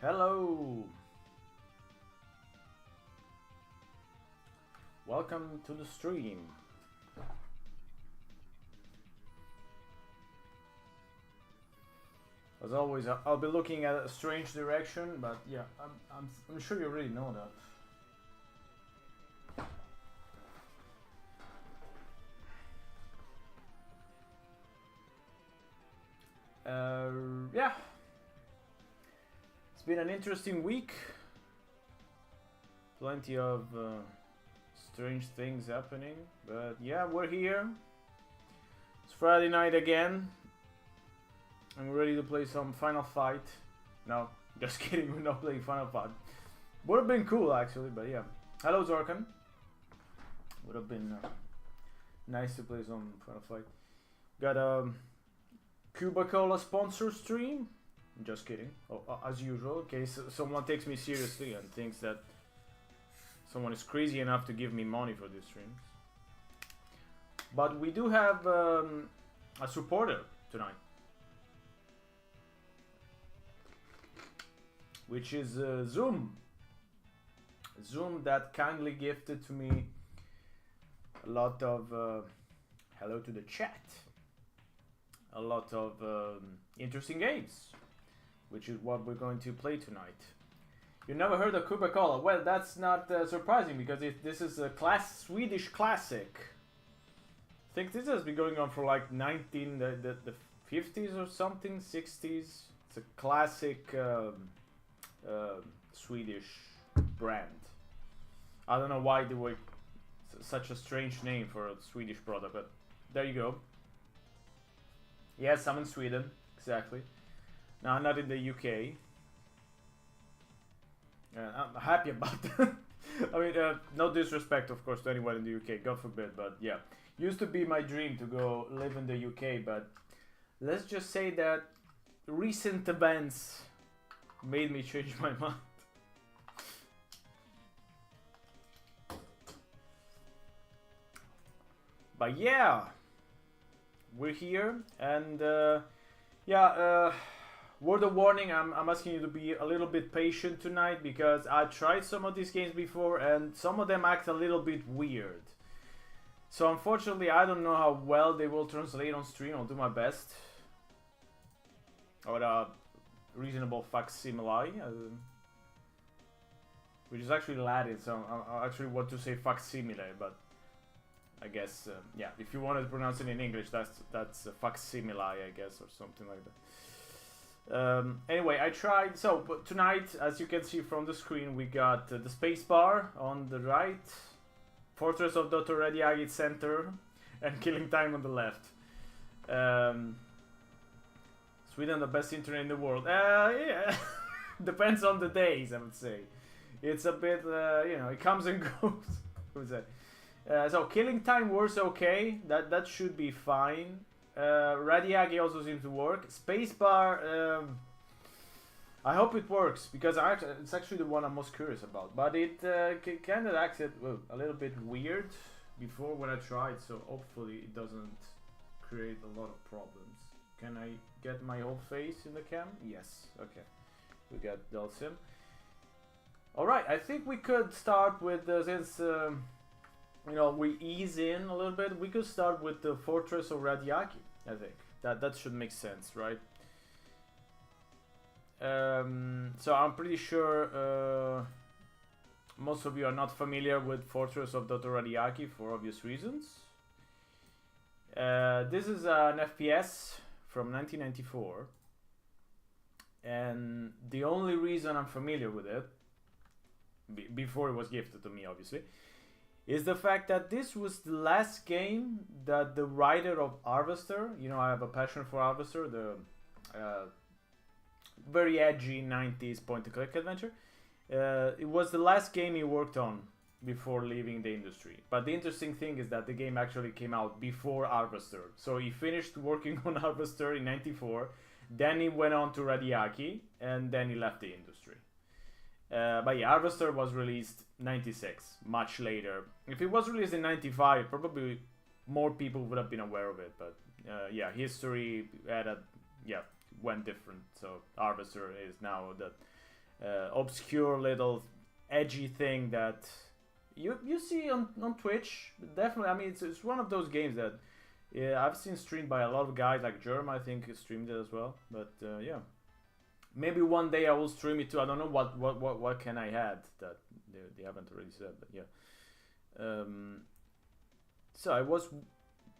Hello! Welcome to the stream. As always, I'll be looking at a strange direction, but yeah, I'm sure you already know that. Yeah, it's been an interesting week. Plenty of strange things happening, but yeah, we're here. It's Friday night again. I'm ready to play some Final Fight. No, just kidding, we're not playing Final Fight. Would have been cool actually, but yeah. Hello Zorkan. Would have been nice to play some Final Fight. Got a Cuba Cola sponsor stream. Just kidding. Oh, as usual, in case someone takes me seriously and thinks that someone is crazy enough to give me money for these streams. But we do have a supporter tonight, which is Zoom. Zoom that kindly gifted to me a lot of hello to the chat, a lot of interesting games, which is what we're going to play tonight. You never heard of Cuba Cola? Well, that's not surprising because this is a Swedish classic. I think this has been going on for like the 50s or something, 60s. It's a classic Swedish brand. I don't know why they were such a strange name for a Swedish product, but there you go. Yes, I'm in Sweden, exactly. No, I'm not in the UK. I'm happy about that. I mean, no disrespect, of course, to anyone in the UK, God forbid, but yeah. Used to be my dream to go live in the UK, but let's just say that recent events made me change my mind. But yeah, we're here, and word of warning, I'm asking you to be a little bit patient tonight because I tried some of these games before and some of them act a little bit weird. So unfortunately, I don't know how well they will translate on stream. I'll do my best. Or a reasonable facsimile, which is actually Latin, so I actually want to say facsimile, but I guess, yeah, if you wanted to pronounce it in English, that's a facsimile, I guess, or something like that. Anyway, I tried. So but tonight, as you can see from the screen, we got the spacebar on the right, Fortress of Dr. Radiaki center, and Killing Time on the left. Sweden, the best internet in the world. Yeah, depends on the days, I would say. It's a bit, you know, it comes and goes. What was that? So Killing Time works okay. That should be fine. Radiaki also seems to work. Spacebar, I hope it works because it's actually the one I'm most curious about. But it kind of acted a little bit weird before when I tried, so hopefully it doesn't create a lot of problems. Can I get my whole face in the cam? Yes. Okay. We got Delsim. Alright, I think we could start with since you know, we ease in a little bit, we could start with the Fortress of Radiaki, I think. That should make sense, right? So I'm pretty sure most of you are not familiar with Fortress of Dr. Radiaki for obvious reasons. This is an FPS from 1994, and the only reason I'm familiar with it, before it was gifted to me obviously, is the fact that this was the last game that the writer of Harvester, you know, I have a passion for Harvester, the very edgy 90s point-and-click adventure. It was the last game he worked on before leaving the industry. But the interesting thing is that the game actually came out before Harvester. So he finished working on Harvester in 94, then he went on to Radiaki, and then he left the industry. But yeah, Harvester was released 96, much later. If it was released in 95, probably more people would have been aware of it. But yeah, history had went different. So Harvester is now the obscure little edgy thing that you see on Twitch. Definitely, I mean, it's one of those games that I've seen streamed by a lot of guys, like Germ, I think, streamed it as well. But yeah, maybe one day I will stream it too. I don't know what can I add that they haven't already said, but yeah. So I was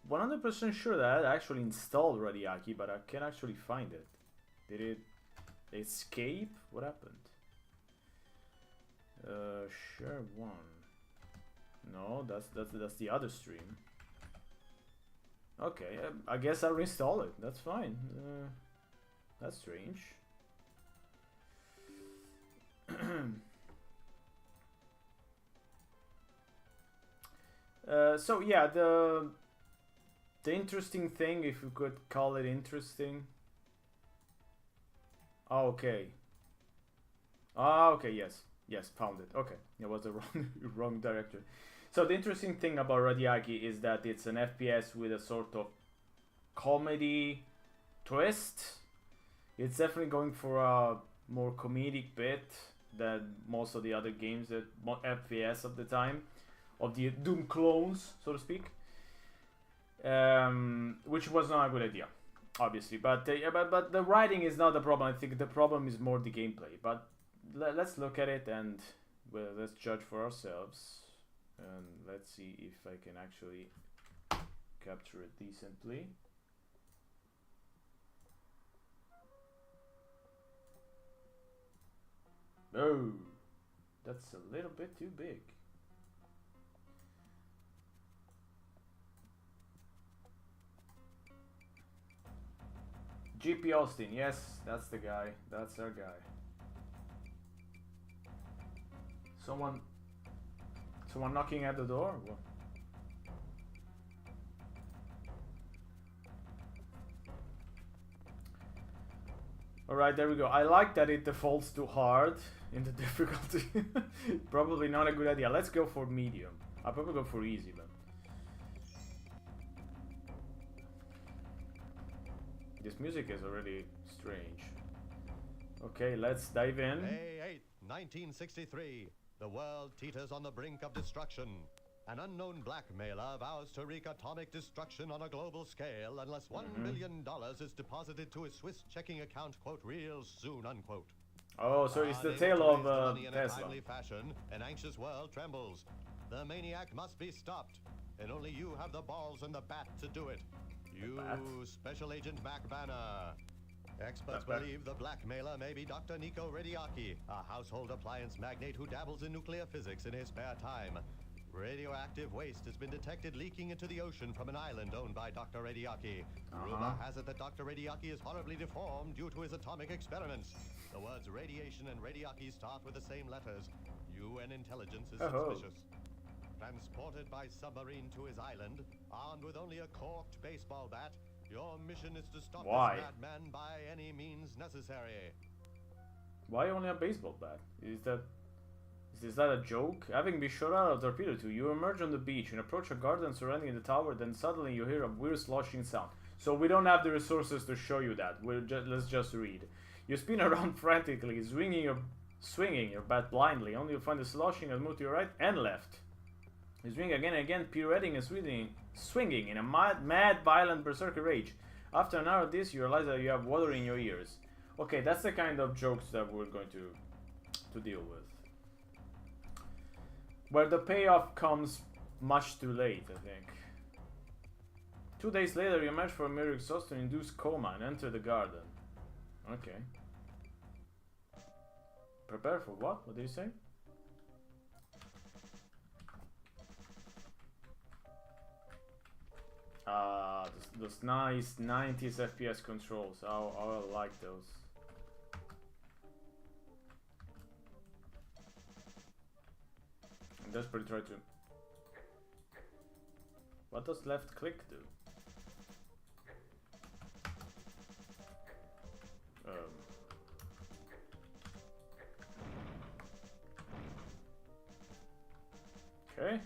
100% sure that I actually installed Radiaki, but I can't actually find it. Did it escape? What happened? Share one. No, that's the other stream. Okay, I guess I'll reinstall it. That's fine. That's strange. So yeah, the interesting thing, if you could call it interesting. Oh, okay. Ah, okay. Yes, found it. Okay, it was the wrong directory. So the interesting thing about Radiaki is that it's an FPS with a sort of comedy twist. It's definitely going for a more comedic bit than most of the other games that FPS of the time, of the Doom clones, so to speak. Which was not a good idea, obviously. But the writing is not the problem. I think the problem is more the gameplay. But let's look at it and let's judge for ourselves. And let's see if I can actually capture it decently. Oh, that's a little bit too big. GP Austin, yes, that's the guy. That's our guy. Someone knocking at the door? What? Alright, there we go. I like that it defaults to hard in the difficulty. Probably not a good idea. Let's go for medium. I'll probably go for easy then. This music is already strange. Okay, let's dive in. May 8, 1963. The world teeters on the brink of destruction. An unknown blackmailer vows to wreak atomic destruction on a global scale unless $1 billion is deposited to his Swiss checking account, quote, real soon, unquote. Oh, so it's the tale of Tesla. In a timely fashion, an anxious world trembles. The maniac must be stopped, and only you have the balls and the bat to do it. You, Special Agent Mac Banner. Experts believe the blackmailer may be Dr. Nico Radiaki, a household appliance magnate who dabbles in nuclear physics in his spare time. Radioactive waste has been detected leaking into the ocean from an island owned by Dr. Radiaki. Rumor has it that Dr. Radiaki is horribly deformed due to his atomic experiments. The words radiation and Radiaki start with the same letters. UN intelligence is suspicious. Transported by submarine to his island, armed with only a corked baseball bat, your mission is to stop this madman by any means necessary. Why only a baseball bat? Is that a joke? Having been shot out of a torpedo tube, you emerge on the beach and approach a garden surrounding the tower, then suddenly you hear a weird sloshing sound. So we don't have the resources to show you that. Let's just read. You spin around frantically, swinging your bat blindly, only to find the sloshing and move to your right and left. You swing again and again, pirouetting and swinging in a mad, violent berserker rage. After an hour of this, you realize that you have water in your ears. Okay, that's the kind of jokes that we're going to deal with. Where the payoff comes much too late, I think. 2 days later, you emerge from a mere exhaustion-induced coma and enter the garden. Okay. Prepare for what? What did you say? Those nice 90s FPS controls. I like those. I'm desperately trying to... What does left click do? Okay.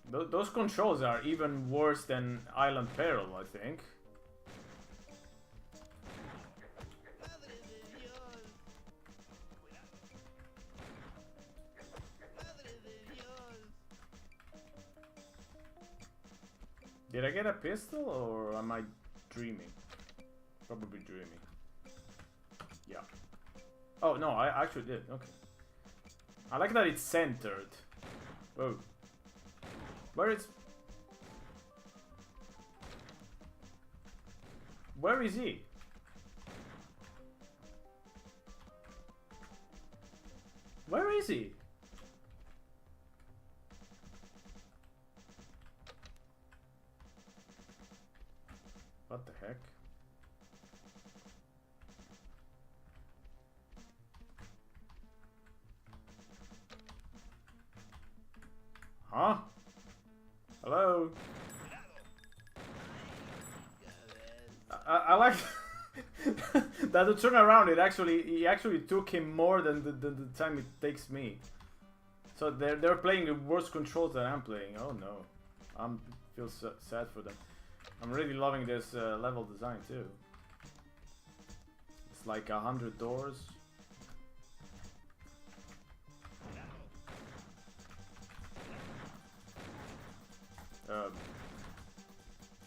Those controls are even worse than Island Peril, I think. Did I get a pistol or am I dreaming? Probably dreaming. Yeah. Oh no, I actually did. Okay. I like that it's centered. Oh. Where is... Where is he? Where is he? What the heck? Huh? Hello? I like that to turn around. He actually took him more than the time it takes me. So they're playing the worst controls that I'm playing. Oh no, I'm feel so sad for them. I'm really loving this level design too. It's like 100 doors.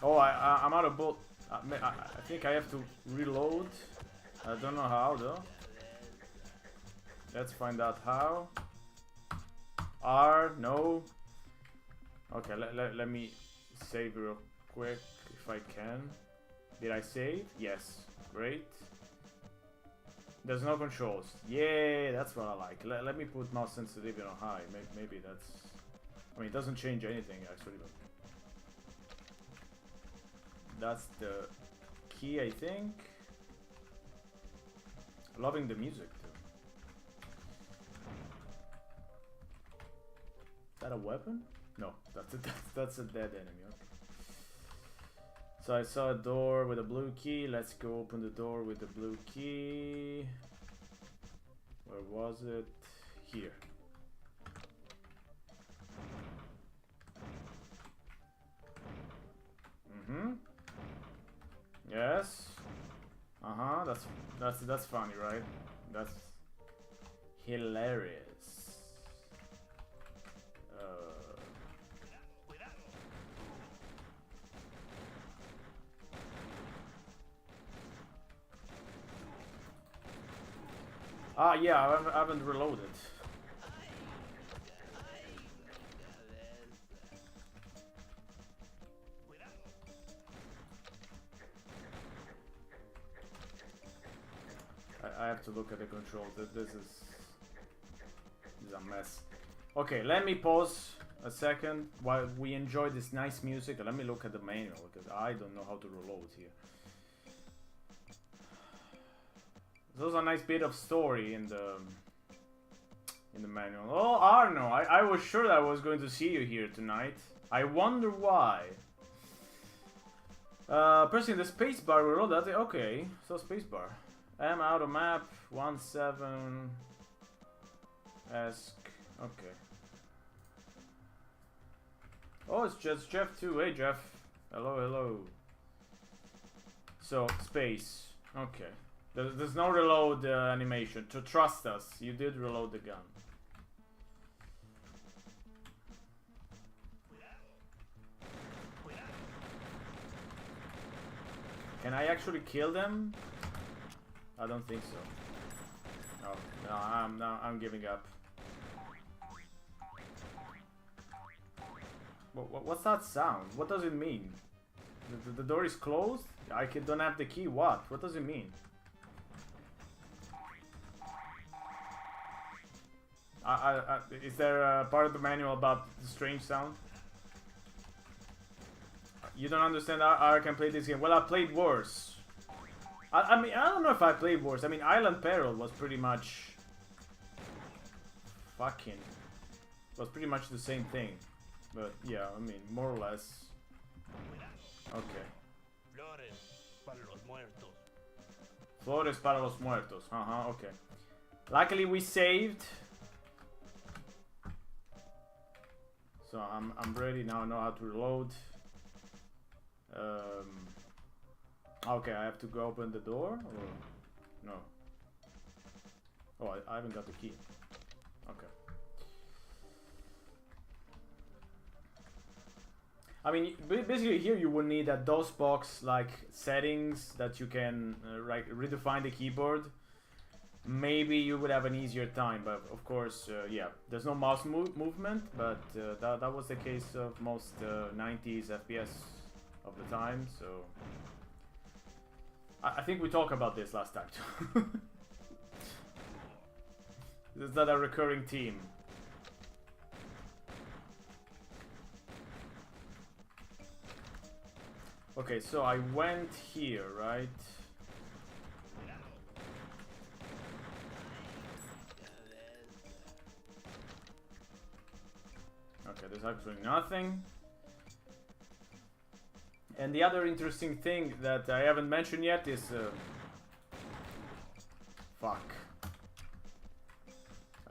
Oh, I'm out of bullet. I think I have to reload. I don't know how though. Let's find out how. R, no. Okay, let me save real quick if I can. Did I save? Yes. Great. There's no controls. Yeah, that's what I like. Let me put mouse sensitivity on high. Maybe that's... I mean, it doesn't change anything actually, but... That's the key, I think. Loving the music too. Is that a weapon? No, that's a dead enemy. Okay. So I saw a door with a blue key. Let's go open the door with the blue key. Where was it? Here. Mm-hmm. Yes. Uh-huh. That's funny, right? That's hilarious. Yeah, I haven't reloaded. I have to look at the controls. This is a mess. Okay, let me pause a second while we enjoy this nice music. Let me look at the manual because I don't know how to reload here. There's a nice bit of story in the manual. Oh, Arno, I was sure that I was going to see you here tonight. I wonder why. Pressing the spacebar will reload that. Okay, so spacebar. I'm out of map. 17. Ask. Okay. Oh, it's just Jeff too. Hey, Jeff. Hello, hello. So space. Okay. There's no reload animation. To trust us, you did reload the gun. Can I actually kill them? I don't think so. Oh, no, I'm giving up. What's that sound? What does it mean? The door is closed? I don't have the key. What? What does it mean? Is there a part of the manual about the strange sound? You don't understand how I can play this game. Well, I played worse. I mean, I don't know if I played worse. I mean, Island Peril was pretty much... Fucking... Was pretty much the same thing. But, yeah, I mean, more or less... Okay. Flores para los muertos. Flores para los muertos. Okay. Luckily we saved. So I'm ready now. I know how to reload. Okay, I have to go open the door, or no? Oh, I haven't got the key. Okay. I mean, basically here you will need a DOS box like settings that you can redefine the keyboard. Maybe you would have an easier time, but of course, yeah, there's no mouse movement, but that was the case of most 90s FPS of the time, so... I think we talked about this last time too. Is that a recurring theme? Okay, so I went here, right? Okay, there's absolutely nothing. And the other interesting thing that I haven't mentioned yet is... fuck.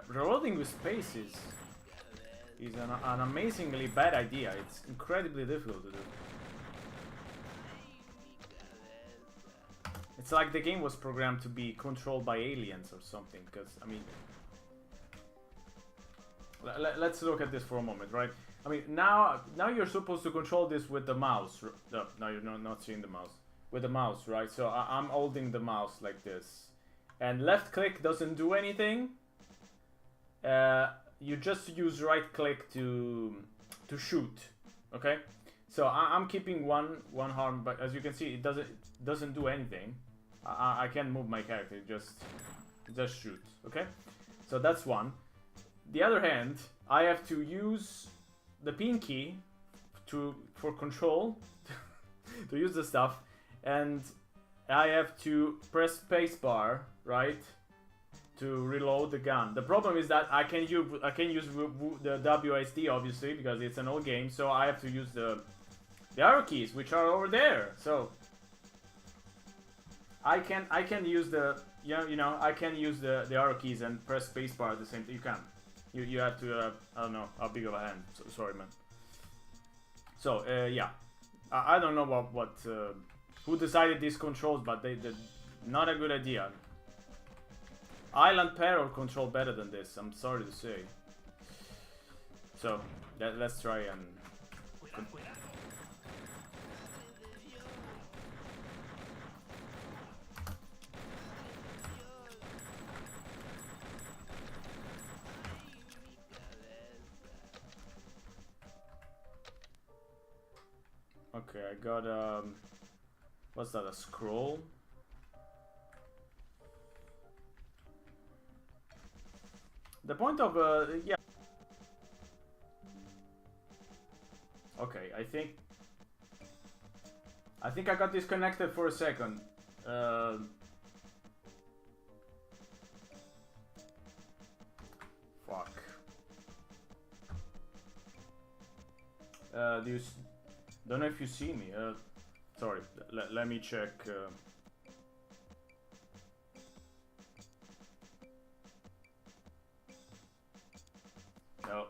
Reloading with space is an amazingly bad idea. It's incredibly difficult to do. It's like the game was programmed to be controlled by aliens or something, because, I mean... Let's look at this for a moment, right? I mean, now you're supposed to control this with the mouse. No, you're not seeing the mouse. With the mouse, right? So I'm holding the mouse like this. And left click doesn't do anything. You just use right click to shoot, okay? So I'm keeping one arm, but as you can see, it doesn't do anything. I can't move my character, just shoot, okay? So that's one. The other hand, I have to use the pin key for control to use the stuff, and I have to press spacebar, right, to reload the gun. The problem is that I can use the WSD obviously because it's an old game, so I have to use the arrow keys, which are over there. So I can use the I can use the arrow keys and press spacebar at the same time. You can't. You have to I don't know how big of a hand. So, sorry, man. So yeah, I don't know what who decided these controls, but they not a good idea. Island Peril control better than this, I'm sorry to say. So let's try and okay, I got what's that, a scroll? The point of yeah. Okay, I think I got disconnected for a second. Fuck. Don't know if you see me. Sorry. Let me check. No.